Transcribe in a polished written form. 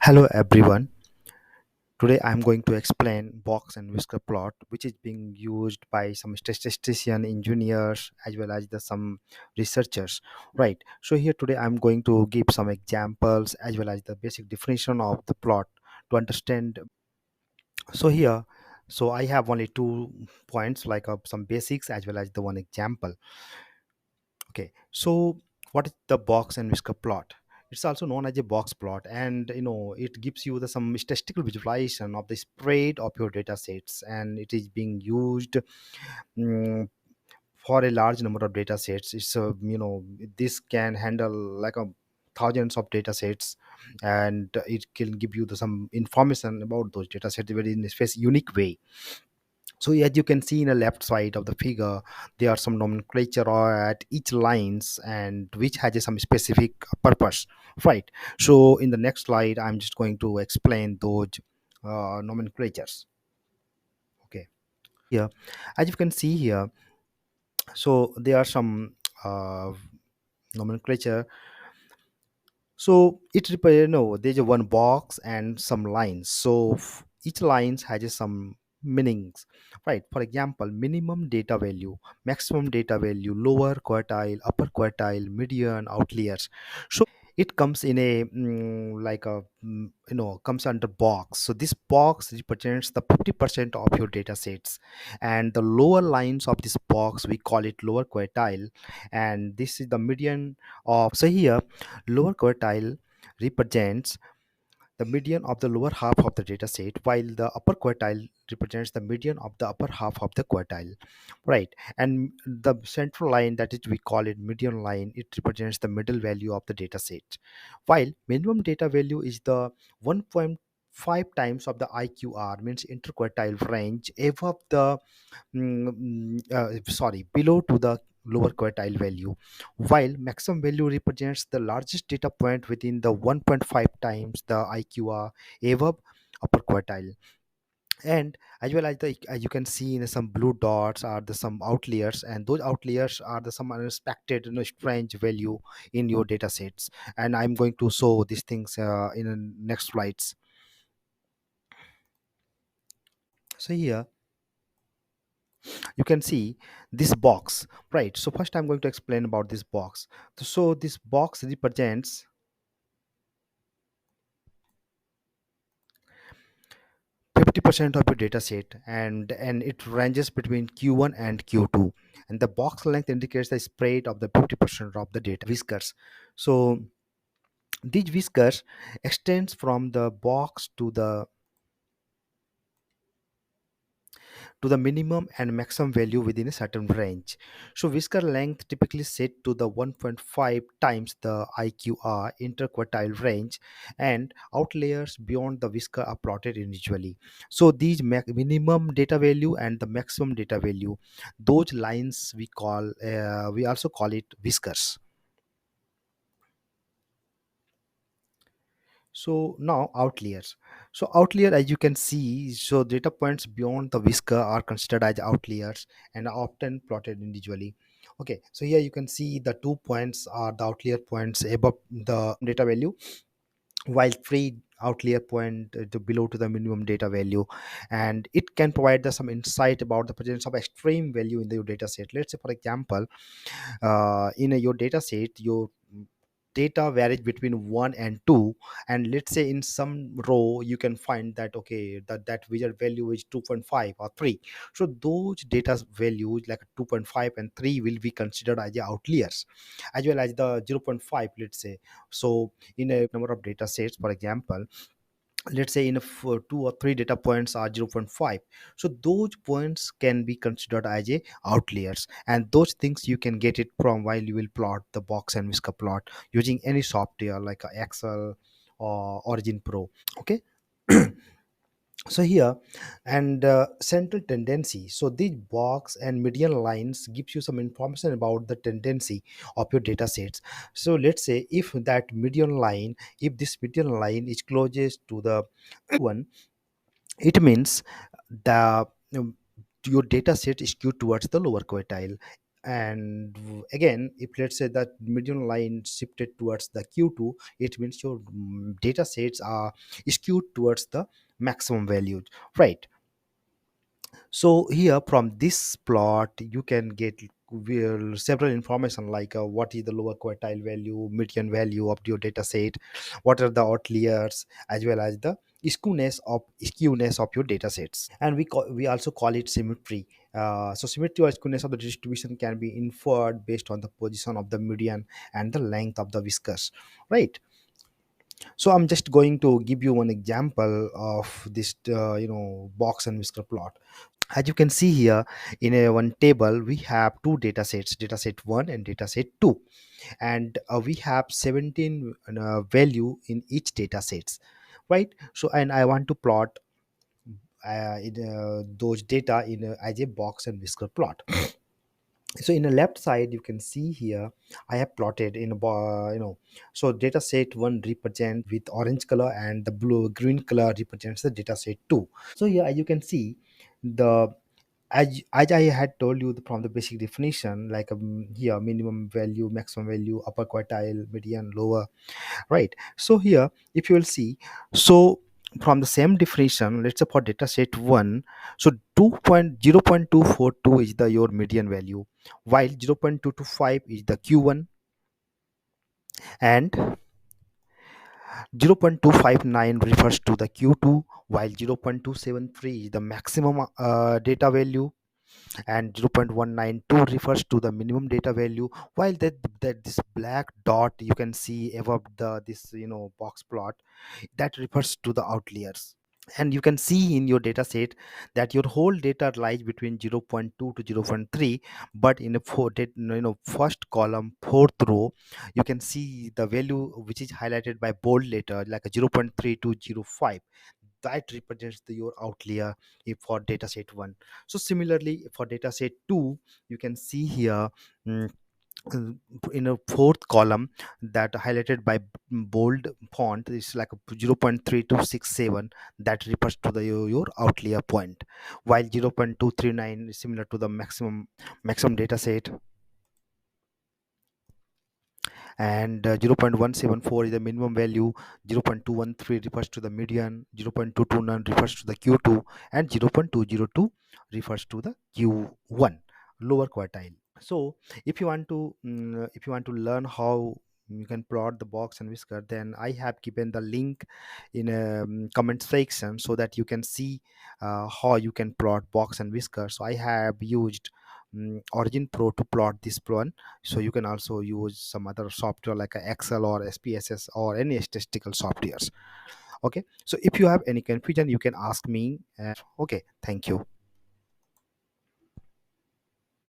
Hello everyone. Today I'm going to explain box and whisker plot, which is being used by some statistician, engineers, as well as some researchers. Right. So here today I'm going to give some examples as well as the basic definition of the plot to understand. So here, so I have only 2 points, like some basics as well as the one example. Okay, so what is the box and whisker plot? It's also known as a box plot, and it gives you the some statistical visualization of the spread of your data sets, and it is being used mm, for a large number of data sets. It's this can handle like a thousands of data sets, and it can give you some information about those data sets very in a unique way. So as you can see in the left side of the figure, there are some nomenclature at each lines and which has some specific purpose, right? So in the next slide, I'm just going to explain those nomenclatures. Okay, here, as you can see here, so there are some nomenclature. So there's a one box and some lines. So each lines has some meanings, right? For example, minimum data value, maximum data value, lower quartile, upper quartile, median, outliers. So it comes in a like a comes under box. So this box represents the 50% of your data sets, and the lower lines of this box we call it lower quartile, and this is the median of. So here lower quartile represents the median of the lower half of the data set, while the upper quartile represents the median of the upper half of the quartile, right? And the central line, that is we call it median line, it represents the middle value of the data set, while minimum data value is the 1.5 times of the IQR, means interquartile range, above the below to the lower quartile value, while maximum value represents the largest data point within the 1.5 times the IQR above upper quartile. And as well as you can see in some blue dots are the some outliers, and those outliers are the some unexpected strange value in your data sets, and I'm going to show these things in the next slides. So here you can see this box, right? So first I'm going to explain about this box. So this box represents 50% of your data set, and it ranges between q1 and q2, and the box length indicates the spread of the 50% of the data whiskers. So these whiskers extends from the box to the minimum and maximum value within a certain range. So whisker length typically set to the 1.5 times the IQR interquartile range, and outliers beyond the whisker are plotted individually. So these minimum data value and the maximum data value, those lines we also call it whiskers. So now outliers. So outlier, as you can see, so data points beyond the whisker are considered as outliers and are often plotted individually. Okay, so here you can see the 2 points are the outlier points above the data value, while three outlier point to below to the minimum data value, and it can provide some insight about the presence of extreme value in your data set. Let's say for example, in your data set your data varies between 1 and 2, and let's say in some row you can find that okay, that visual value is 2.5 or 3. So those data values like 2.5 and 3 will be considered as the outliers, as well as the zero point 0.5, let's say. So in a number of data sets, for example, let's say in two or three data points are zero point 0.5, so those points can be considered as a outliers, and those things you can get it from while you will plot the box and whisker plot using any software like Excel or Origin Pro. Okay. So here, and central tendency, so these box and median lines gives you some information about the tendency of your data sets. So let's say if that median line, if this median line is closest to the one, it means the um, your data set is skewed towards the lower quartile. And again, if let's say that median line shifted towards the q2, it means your data sets are skewed towards the maximum value, right? So here from this plot you can get several information like what is the lower quartile value, median value of your data set, what are the outliers, as well as the skewness of your data sets. And we also call it symmetry. So symmetry or skewness of the distribution can be inferred based on the position of the median and the length of the whiskers, right? So I'm just going to give you one example of this box and whisker plot. As you can see here, in a one table we have two data sets, data set 1 and data set 2, and we have 17 value in each data sets, right? So and I want to plot those data as a box and whisker plot. So in the left side you can see here I have plotted in a so data set 1 represent with orange color, and the blue green color represents the data set 2. So here as you can see, the as I had told you from the basic definition, like here minimum value, maximum value, upper quartile, median, lower, right? So here if you will see, so from the same definition, let's say for data set 1, so 2.0.242 is the your median value, while 0.225 is the q1, and 0.259 refers to the q2, while 0.273 is the maximum data value, and 0.192 refers to the minimum data value, while that this black dot you can see above the this box plot, that refers to the outliers. And you can see in your data set that your whole data lies between zero point 0.2 to zero point 0.3, but in the first column, fourth row, you can see the value which is highlighted by bold letter like a 0.3 to zero 0.5, that represents your outlier for data set 1. So similarly for data set 2, you can see here, mm, uh, in a fourth column, that highlighted by bold font is like a 0.3267, that refers to your outlier point, while 0.239 is similar to the maximum data set, and 0.174 is the minimum value, 0.213 refers to the median, 0.229 refers to the q2, and 0.202 refers to the q1, lower quartile. So if you want to learn how you can plot the box and whisker, then I have given the link in a comment section so that you can see how you can plot box and whisker. So I have used Origin Pro to plot this one. So you can also use some other software like a Excel or SPSS or any statistical softwares. Okay, so if you have any confusion you can ask me. Okay, thank you.